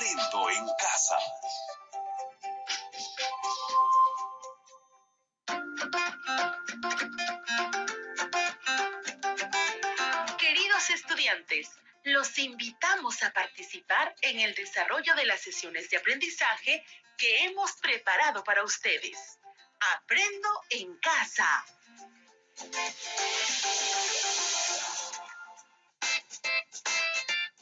Aprendo en casa. Queridos estudiantes, los invitamos a participar en el desarrollo de las sesiones de aprendizaje que hemos preparado para ustedes. Aprendo en casa.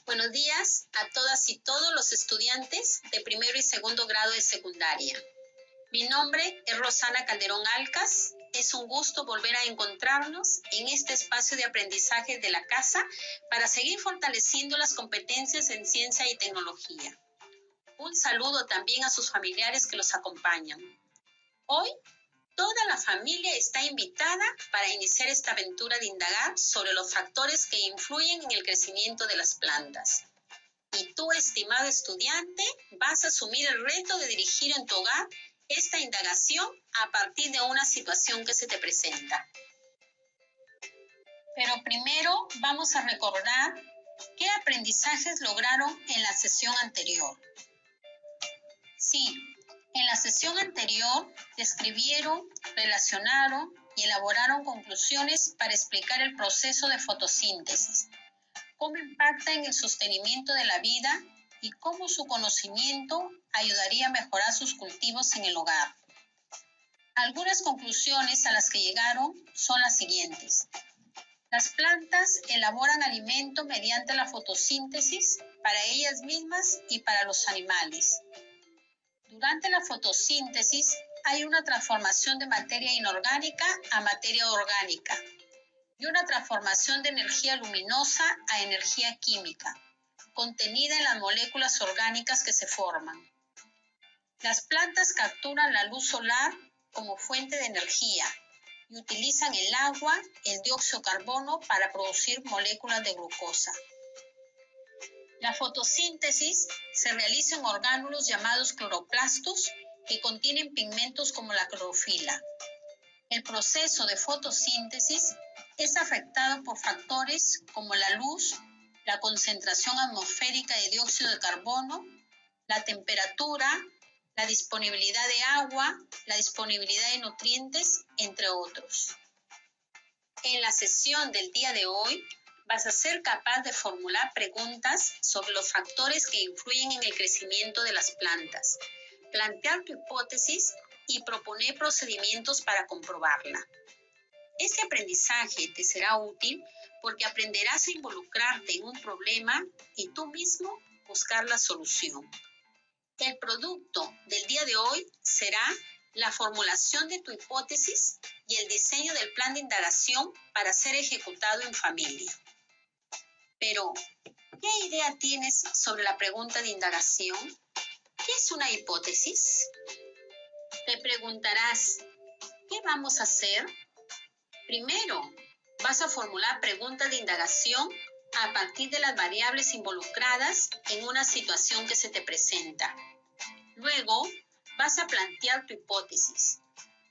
Buenos días a todas y todos los estudiantes de primero y segundo grado de secundaria. Mi nombre es Rosana Calderón Alcas. Es un gusto volver a encontrarnos en este espacio de aprendizaje de la casa para seguir fortaleciendo las competencias en ciencia y tecnología. Un saludo también a sus familiares que los acompañan. Hoy, toda la familia está invitada para iniciar esta aventura de indagar sobre los factores que influyen en el crecimiento de las plantas. Y tú, estimado estudiante, vas a asumir el reto de dirigir en tu hogar esta indagación a partir de una situación que se te presenta. Pero primero vamos a recordar qué aprendizajes lograron en la sesión anterior. Sí, en la sesión anterior describieron, relacionaron y elaboraron conclusiones para explicar el proceso de fotosíntesis, cómo impacta en el sostenimiento de la vida y cómo su conocimiento ayudaría a mejorar sus cultivos en el hogar. Algunas conclusiones a las que llegaron son las siguientes. Las plantas elaboran alimento mediante la fotosíntesis para ellas mismas y para los animales. Durante la fotosíntesis hay una transformación de materia inorgánica a materia orgánica y una transformación de energía luminosa a energía química, contenida en las moléculas orgánicas que se forman. Las plantas capturan la luz solar como fuente de energía y utilizan el agua, el dióxido de carbono para producir moléculas de glucosa. La fotosíntesis se realiza en orgánulos llamados cloroplastos que contienen pigmentos como la clorofila. El proceso de fotosíntesis es afectado por factores como la luz, la concentración atmosférica de dióxido de carbono, la temperatura, la disponibilidad de agua, la disponibilidad de nutrientes, entre otros. En la sesión del día de hoy vas a ser capaz de formular preguntas sobre los factores que influyen en el crecimiento de las plantas, plantear tu hipótesis y proponer procedimientos para comprobarla. Este aprendizaje te será útil porque aprenderás a involucrarte en un problema y tú mismo buscar la solución. El producto del día de hoy será la formulación de tu hipótesis y el diseño del plan de indagación para ser ejecutado en familia. Pero, ¿qué idea tienes sobre la pregunta de indagación? ¿Qué es una hipótesis? Te preguntarás, ¿qué vamos a hacer? Primero, vas a formular preguntas de indagación a partir de las variables involucradas en una situación que se te presenta. Luego, vas a plantear tu hipótesis,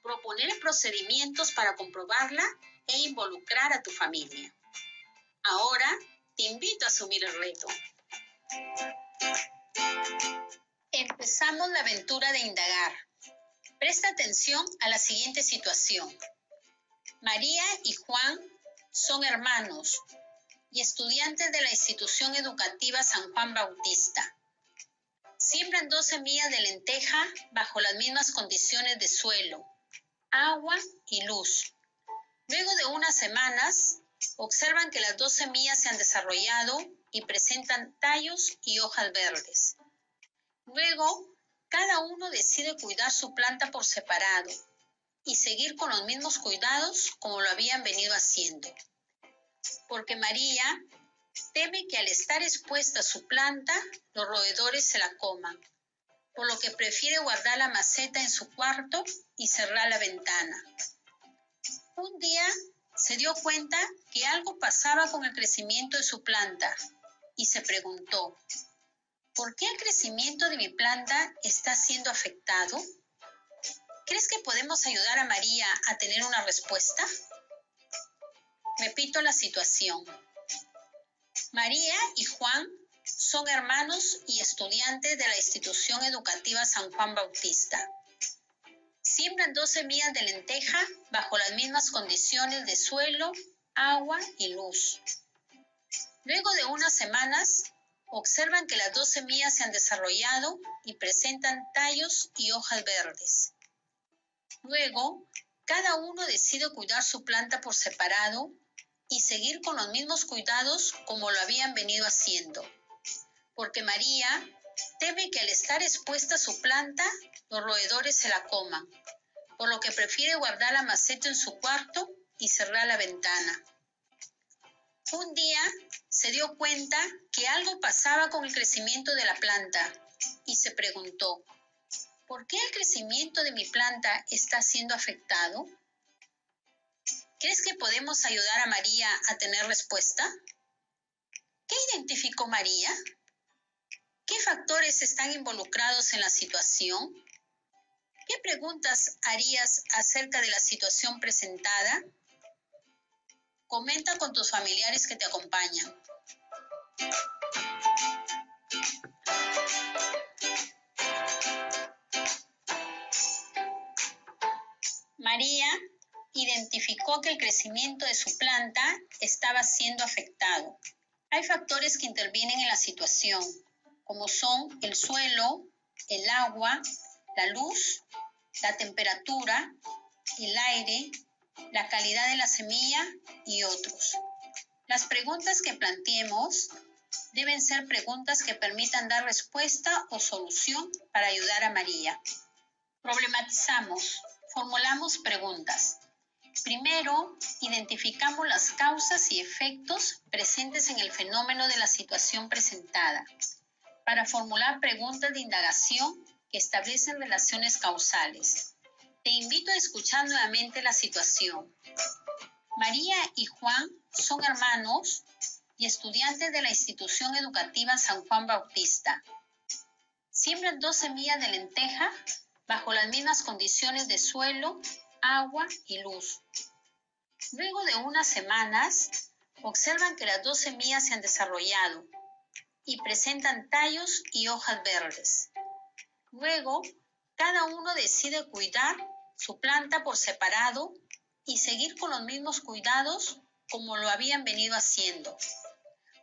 proponer procedimientos para comprobarla e involucrar a tu familia. Ahora, te invito a asumir el reto. Empezamos la aventura de indagar. Presta atención a la siguiente situación. María y Juan son hermanos y estudiantes de la institución educativa San Juan Bautista. Siembran 2 semillas de lenteja bajo las mismas condiciones de suelo, agua y luz. Luego de unas semanas, observan que las 2 semillas se han desarrollado y presentan tallos y hojas verdes. Luego, cada uno decide cuidar su planta por separado y seguir con los mismos cuidados como lo habían venido haciendo. Porque María teme que al estar expuesta a su planta, los roedores se la coman, por lo que prefiere guardar la maceta en su cuarto y cerrar la ventana. Un día se dio cuenta que algo pasaba con el crecimiento de su planta y se preguntó, ¿por qué el crecimiento de mi planta está siendo afectado? ¿Crees que podemos ayudar a María a tener una respuesta? Repito la situación. María y Juan son hermanos y estudiantes estudiantes de la institución educativa San Juan Bautista. Siembran 2 semillas de lenteja bajo las mismas condiciones de suelo, agua y luz. Luego de unas semanas, observan que las 2 semillas se han desarrollado y presentan tallos y hojas verdes. Luego, cada uno decide cuidar su planta por separado y seguir con los mismos cuidados como lo habían venido haciendo, porque María teme que al estar expuesta su planta, los roedores se la coman, por lo que prefiere guardar la maceta en su cuarto y cerrar la ventana. Un día se dio cuenta que algo pasaba con el crecimiento de la planta y se preguntó, ¿por qué el crecimiento de mi planta está siendo afectado? ¿Crees que podemos ayudar a María a tener respuesta? ¿Qué identificó María? ¿Qué factores están involucrados en la situación? ¿Qué preguntas harías acerca de la situación presentada? Comenta con tus familiares que te acompañan. María identificó que el crecimiento de su planta estaba siendo afectado. Hay factores que intervienen en la situación, como son el suelo, el agua, la luz, la temperatura, el aire, la calidad de la semilla y otros. Las preguntas que planteemos deben ser preguntas que permitan dar respuesta o solución para ayudar a María. Problematizamos, formulamos preguntas. Primero, identificamos las causas y efectos presentes en el fenómeno de la situación presentada, para formular preguntas de indagación que establecen relaciones causales. Te invito a escuchar nuevamente la situación. María y Juan son hermanos y estudiantes de la institución educativa San Juan Bautista. Siembran 2 semillas de lenteja bajo las mismas condiciones de suelo, agua y luz. Luego de unas semanas, observan que las 2 semillas se han desarrollado y presentan tallos y hojas verdes. Luego, cada uno decide cuidar su planta por separado y seguir con los mismos cuidados como lo habían venido haciendo,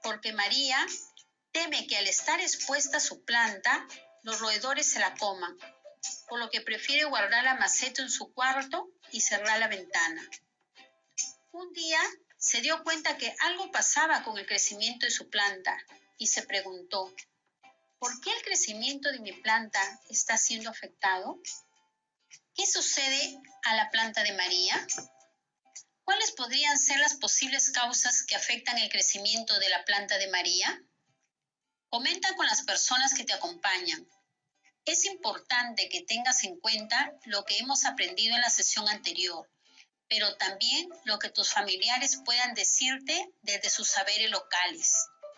porque María teme que al estar expuesta su planta, los roedores se la coman, por lo que prefiere guardar la maceta en su cuarto y cerrar la ventana. Un día se dio cuenta que algo pasaba con el crecimiento de su planta y se preguntó, ¿por qué el crecimiento de mi planta está siendo afectado? ¿Qué sucede a la planta de María? ¿Cuáles podrían ser las posibles causas que afectan el crecimiento de la planta de María? Comenta con las personas que te acompañan. Es importante que tengas en cuenta lo que hemos aprendido en la sesión anterior, pero también lo que tus familiares puedan decirte desde sus saberes locales.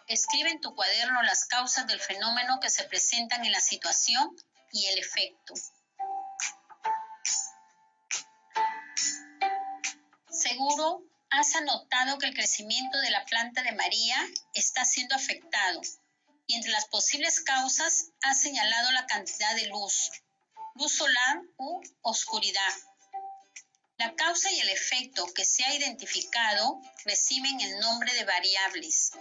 Escribe en tu cuaderno las causas del fenómeno que se presentan en la situación y el efecto. Seguro has anotado que el crecimiento de la planta de María está siendo afectado y entre las posibles causas has señalado la cantidad de luz solar u oscuridad. La causa y el efecto que se ha identificado reciben el nombre de variables,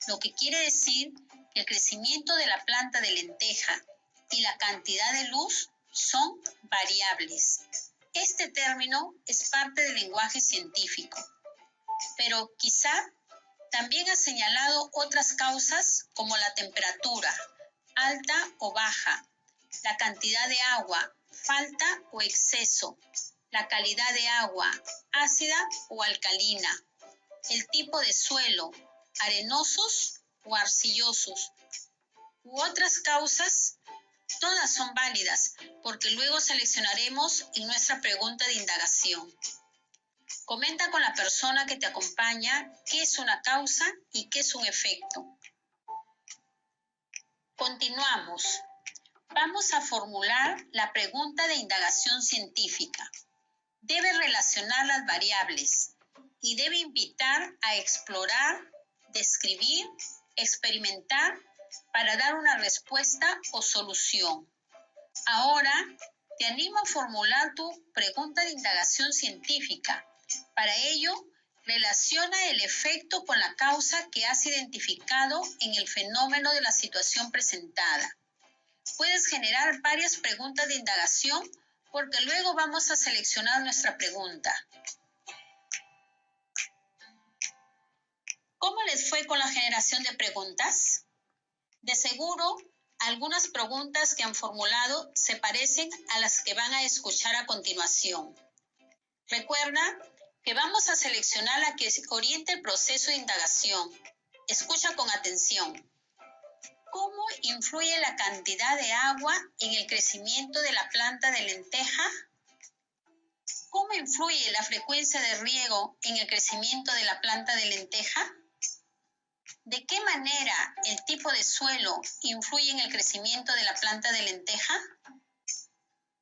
lo que quiere decir que el crecimiento de la planta de lenteja y la cantidad de luz son variables. Este término es parte del lenguaje científico, pero quizá también ha señalado otras causas como la temperatura, alta o baja, la cantidad de agua, falta o exceso, la calidad de agua, ácida o alcalina, el tipo de suelo, arenosos o arcillosos, u otras causas. Todas son válidas porque luego seleccionaremos en nuestra pregunta de indagación. Comenta con la persona que te acompaña qué es una causa y qué es un efecto. Continuamos. Vamos a formular la pregunta de indagación científica. Debe relacionar las variables y debe invitar a explorar, describir, experimentar para dar una respuesta o solución. Ahora, te animo a formular tu pregunta de indagación científica. Para ello, relaciona el efecto con la causa que has identificado en el fenómeno de la situación presentada. Puedes generar varias preguntas de indagación porque luego vamos a seleccionar nuestra pregunta. ¿Cómo les fue con la generación de preguntas? De seguro, algunas preguntas que han formulado se parecen a las que van a escuchar a continuación. Recuerda que vamos a seleccionar la que oriente el proceso de indagación. Escucha con atención. ¿Cómo influye la cantidad de agua en el crecimiento de la planta de lenteja? ¿Cómo influye la frecuencia de riego en el crecimiento de la planta de lenteja? ¿De qué manera el tipo de suelo influye en el crecimiento de la planta de lenteja?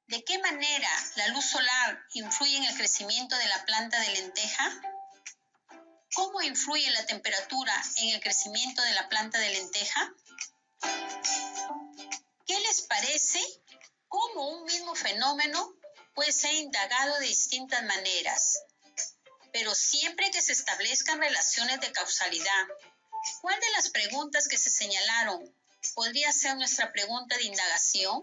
¿De qué manera la luz solar influye en el crecimiento de la planta de lenteja? ¿Cómo influye la temperatura en el crecimiento de la planta de lenteja? ¿Qué les parece cómo un mismo fenómeno puede ser indagado de distintas maneras, pero siempre que se establezcan relaciones de causalidad? ¿Cuál de las preguntas que se señalaron podría ser nuestra pregunta de indagación?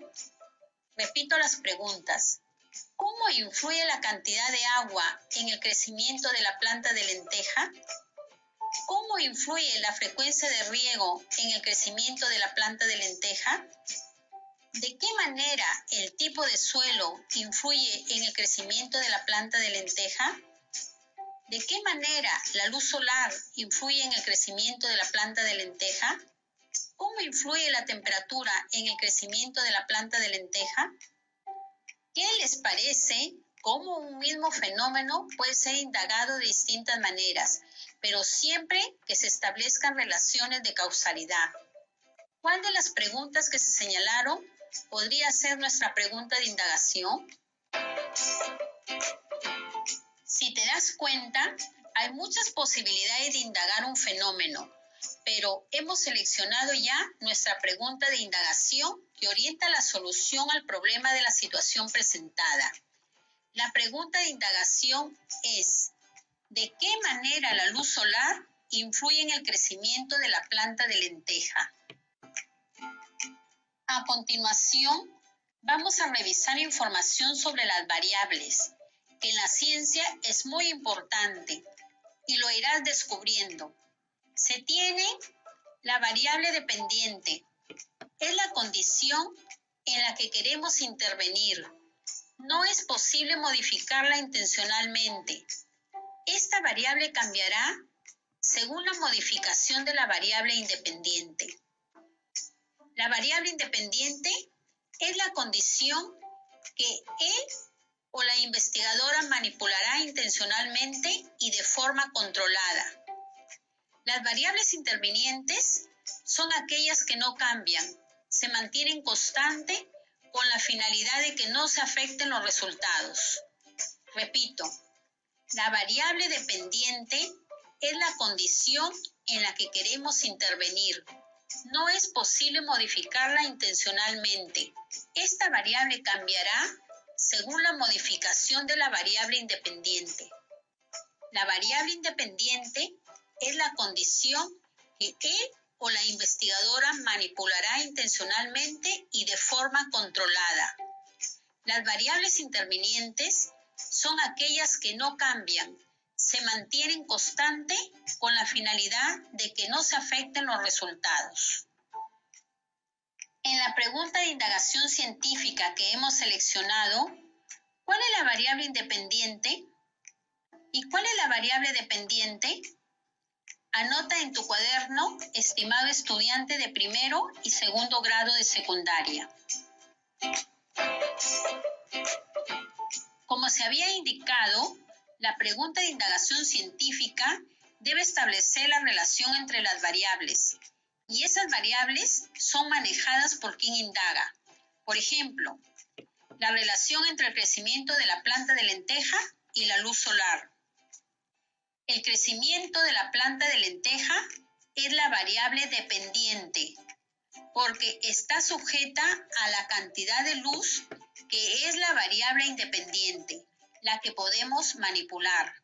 Repito las preguntas. ¿Cómo influye la cantidad de agua en el crecimiento de la planta de lenteja? ¿Cómo influye la frecuencia de riego en el crecimiento de la planta de lenteja? ¿De qué manera el tipo de suelo influye en el crecimiento de la planta de lenteja? ¿De qué manera la luz solar influye en el crecimiento de la planta de lenteja? ¿Cómo influye la temperatura en el crecimiento de la planta de lenteja? ¿Qué les parece cómo un mismo fenómeno puede ser indagado de distintas maneras, pero siempre que se establezcan relaciones de causalidad? ¿Cuál de las preguntas que se señalaron podría ser nuestra pregunta de indagación? Si te das cuenta, hay muchas posibilidades de indagar un fenómeno, pero hemos seleccionado ya nuestra pregunta de indagación que orienta la solución al problema de la situación presentada. La pregunta de indagación es: ¿de qué manera la luz solar influye en el crecimiento de la planta de lenteja? A continuación, vamos a revisar información sobre las variables, que en la ciencia es muy importante y lo irás descubriendo. Se tiene la variable dependiente. Es la condición en la que queremos intervenir. No es posible modificarla intencionalmente. Esta variable cambiará según la modificación de la variable independiente. La variable independiente es la condición que él o la investigadora manipulará intencionalmente y de forma controlada. Las variables intervinientes son aquellas que no cambian, se mantienen constantes con la finalidad de que no se afecten los resultados. Repito, la variable dependiente es la condición en la que queremos intervenir. No es posible modificarla intencionalmente. Esta variable cambiará según la modificación de la variable independiente. La variable independiente es la condición que él o la investigadora manipulará intencionalmente y de forma controlada. Las variables intervinientes son aquellas que no cambian, se mantienen constantes con la finalidad de que no se afecten los resultados. En la pregunta de indagación científica que hemos seleccionado, ¿cuál es la variable independiente? ¿Y cuál es la variable dependiente? Anota en tu cuaderno, estimado estudiante de primero y segundo grado de secundaria. Como se había indicado, la pregunta de indagación científica debe establecer la relación entre las variables, y esas variables son manejadas por quien indaga. Por ejemplo, la relación entre el crecimiento de la planta de lenteja y la luz solar. El crecimiento de la planta de lenteja es la variable dependiente. porque está sujeta a la cantidad de luz, que es la variable independiente, la que podemos manipular.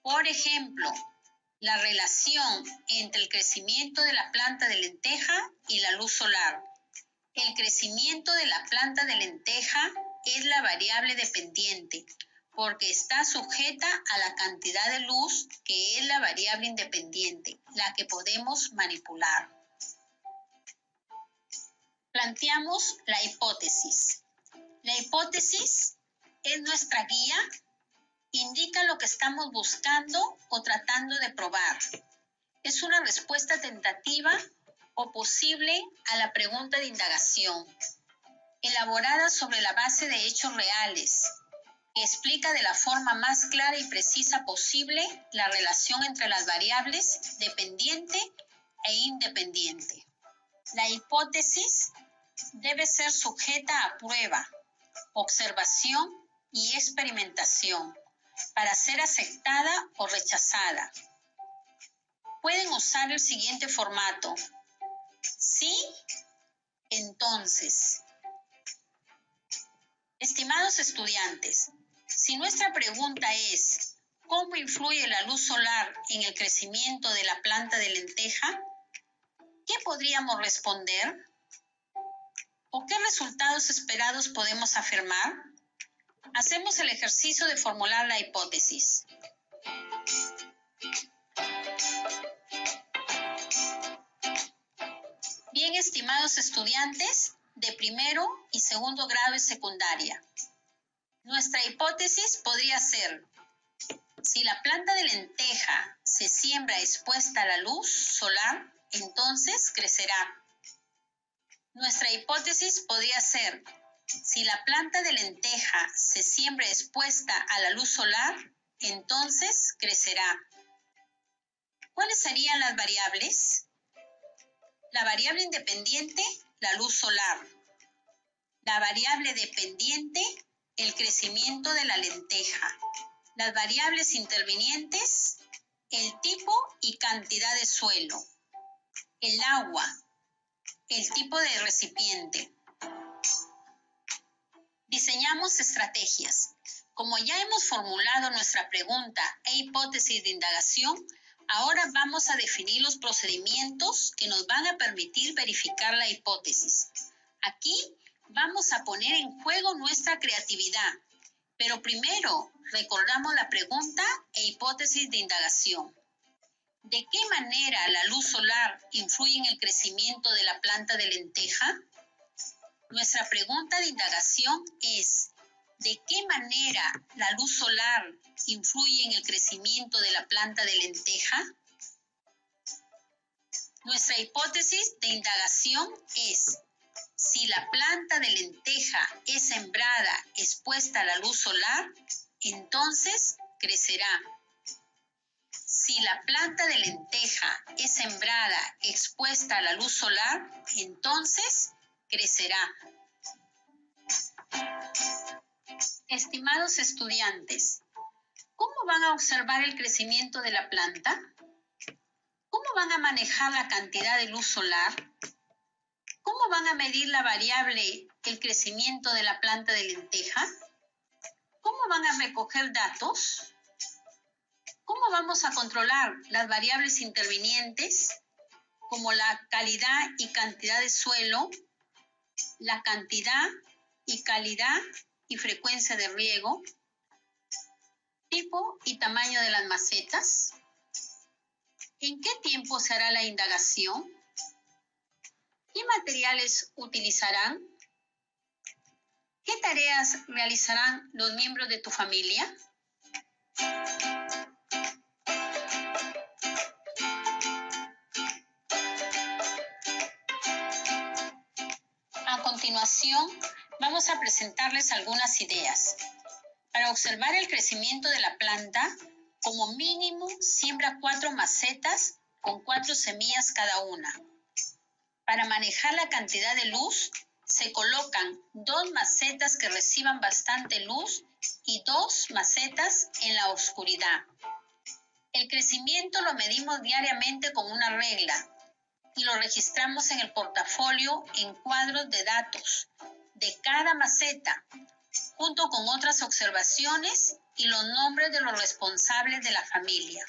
Por ejemplo, la relación entre el crecimiento de la planta de lenteja y la luz solar. El crecimiento de la planta de lenteja es la variable dependiente, porque está sujeta a la cantidad de luz, que es la variable independiente, la que podemos manipular. Planteamos la hipótesis. La hipótesis es nuestra guía, indica lo que estamos buscando o tratando de probar. Es una respuesta tentativa o posible a la pregunta de indagación, elaborada sobre la base de hechos reales, que explica de la forma más clara y precisa posible la relación entre las variables dependiente e independiente. La hipótesis debe ser sujeta a prueba, observación y experimentación para ser aceptada o rechazada. Pueden usar el siguiente formato: sí, entonces. Estimados estudiantes, si nuestra pregunta es ¿cómo influye la luz solar en el crecimiento de la planta de lenteja?, ¿qué podríamos responder? ¿O qué resultados esperados podemos afirmar? Hacemos el ejercicio de formular la hipótesis. Bien, estimados estudiantes de primero y segundo grado de secundaria, nuestra hipótesis podría ser: si la planta de lenteja se siembra expuesta a la luz solar, entonces crecerá. Nuestra hipótesis podría ser: si la planta de lenteja se siembra expuesta a la luz solar, entonces crecerá. ¿Cuáles serían las variables? La variable independiente, la luz solar. La variable dependiente, el crecimiento de la lenteja. Las variables intervinientes, el tipo y cantidad de suelo, el agua, el tipo de recipiente. Diseñamos estrategias. Como ya hemos formulado nuestra pregunta e hipótesis de indagación, ahora vamos a definir los procedimientos que nos van a permitir verificar la hipótesis. Aquí vamos a poner en juego nuestra creatividad, pero primero recordamos la pregunta e hipótesis de indagación. ¿De qué manera la luz solar influye en el crecimiento de la planta de lenteja? Nuestra pregunta de indagación es: ¿de qué manera la luz solar influye en el crecimiento de la planta de lenteja? Nuestra hipótesis de indagación es: si la planta de lenteja es sembrada expuesta a la luz solar, entonces crecerá. Si la planta de lenteja es sembrada expuesta a la luz solar, entonces crecerá. Estimados estudiantes, ¿cómo van a observar el crecimiento de la planta? ¿Cómo van a manejar la cantidad de luz solar? ¿Cómo van a medir la variable el crecimiento de la planta de lenteja? ¿Cómo van a recoger datos? ¿Cómo vamos a controlar las variables intervinientes, como la calidad y cantidad de suelo, la cantidad y calidad y frecuencia de riego, tipo y tamaño de las macetas? ¿En qué tiempo se hará la indagación? ¿Qué materiales utilizarán? ¿Qué tareas realizarán los miembros de tu familia? A continuación, vamos a presentarles algunas ideas. Para observar el crecimiento de la planta, como mínimo siembra 4 macetas con 4 semillas cada una. Para manejar la cantidad de luz, se colocan 2 macetas que reciban bastante luz y 2 macetas en la oscuridad. El crecimiento lo medimos diariamente con una regla. y lo registramos en el portafolio en cuadros de datos de cada maceta, junto con otras observaciones y los nombres de los responsables de la familia.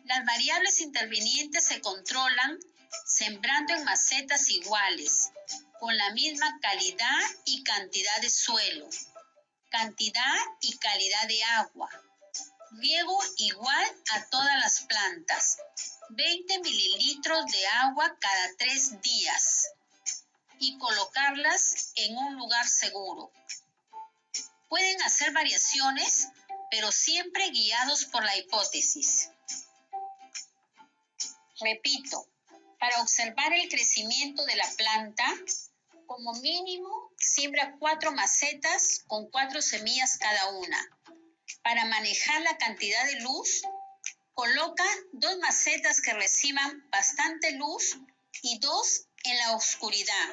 Las variables intervinientes se controlan sembrando en macetas iguales, con la misma calidad y cantidad de suelo, cantidad y calidad de agua, riego igual a todas las plantas, 20 mililitros de agua cada 3 días y colocarlas en un lugar seguro. Pueden hacer variaciones, pero siempre guiados por la hipótesis. Repito, para observar el crecimiento de la planta, como mínimo siembra 4 macetas con 4 semillas cada una. Para manejar la cantidad de luz, coloca 2 macetas que reciban bastante luz y 2 en la oscuridad.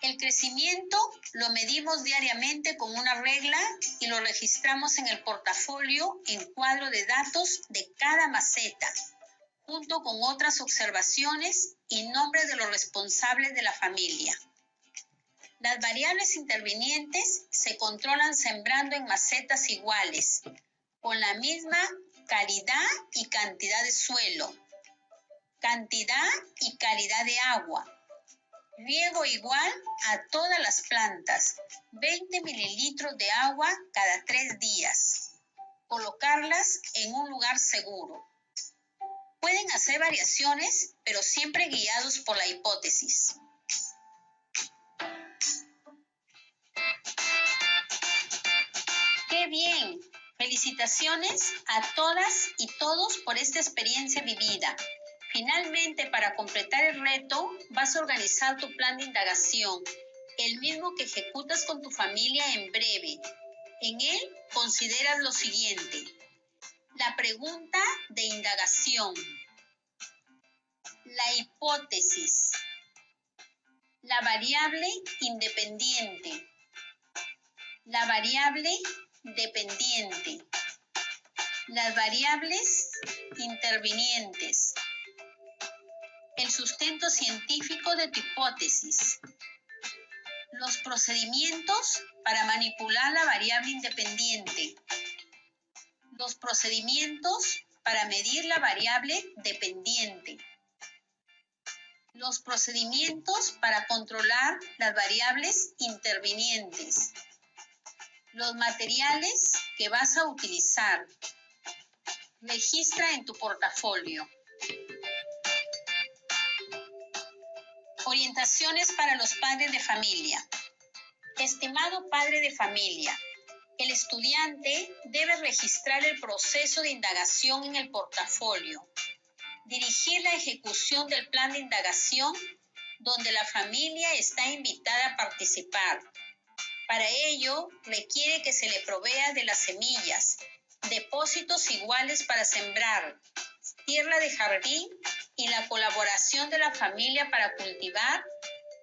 El crecimiento lo medimos diariamente con una regla y lo registramos en el portafolio en cuadro de datos de cada maceta, junto con otras observaciones y nombres de los responsables de la familia. Las variables intervinientes se controlan sembrando en macetas iguales, con la misma calidad y cantidad de suelo, cantidad y calidad de agua, riego igual a todas las plantas, 20 mililitros de agua cada 3 días, colocarlas en un lugar seguro. Pueden hacer variaciones, pero siempre guiados por la hipótesis. ¡Qué bien! Felicitaciones a todas y todos por esta experiencia vivida. Finalmente, para completar el reto, vas a organizar tu plan de indagación, el mismo que ejecutas con tu familia en breve. En él consideras lo siguiente: la pregunta de indagación, la hipótesis, la variable independiente, la variable dependiente, las variables intervinientes, el sustento científico de tu hipótesis, los procedimientos para manipular la variable independiente, los procedimientos para medir la variable dependiente, los procedimientos para controlar las variables intervinientes, los materiales que vas a utilizar. Registra en tu portafolio. Orientaciones para los padres de familia. Estimado padre de familia, el estudiante debe registrar el proceso de indagación en el portafolio, dirigir la ejecución del plan de indagación donde la familia está invitada a participar. Para ello, requiere que se le provea de las semillas, depósitos iguales para sembrar, tierra de jardín y la colaboración de la familia para cultivar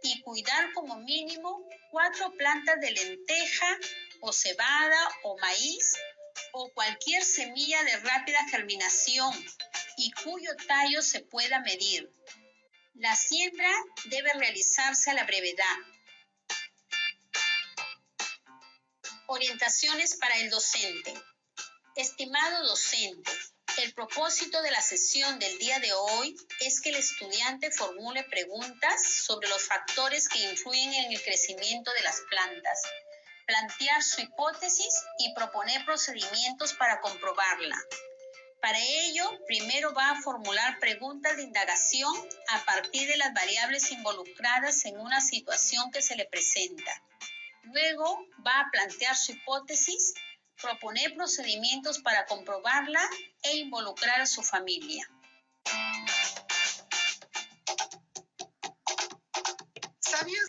y cuidar como mínimo 4 plantas de lenteja o cebada o maíz o cualquier semilla de rápida germinación y cuyo tallo se pueda medir. La siembra debe realizarse a la brevedad. Orientaciones para el docente. Estimado docente, el propósito de la sesión del día de hoy es que el estudiante formule preguntas sobre los factores que influyen en el crecimiento de las plantas, plantear su hipótesis y proponer procedimientos para comprobarla. Para ello, primero va a formular preguntas de indagación a partir de las variables involucradas en una situación que se le presenta. Luego va a plantear su hipótesis, proponer procedimientos para comprobarla e involucrar a su familia. ¿Sabías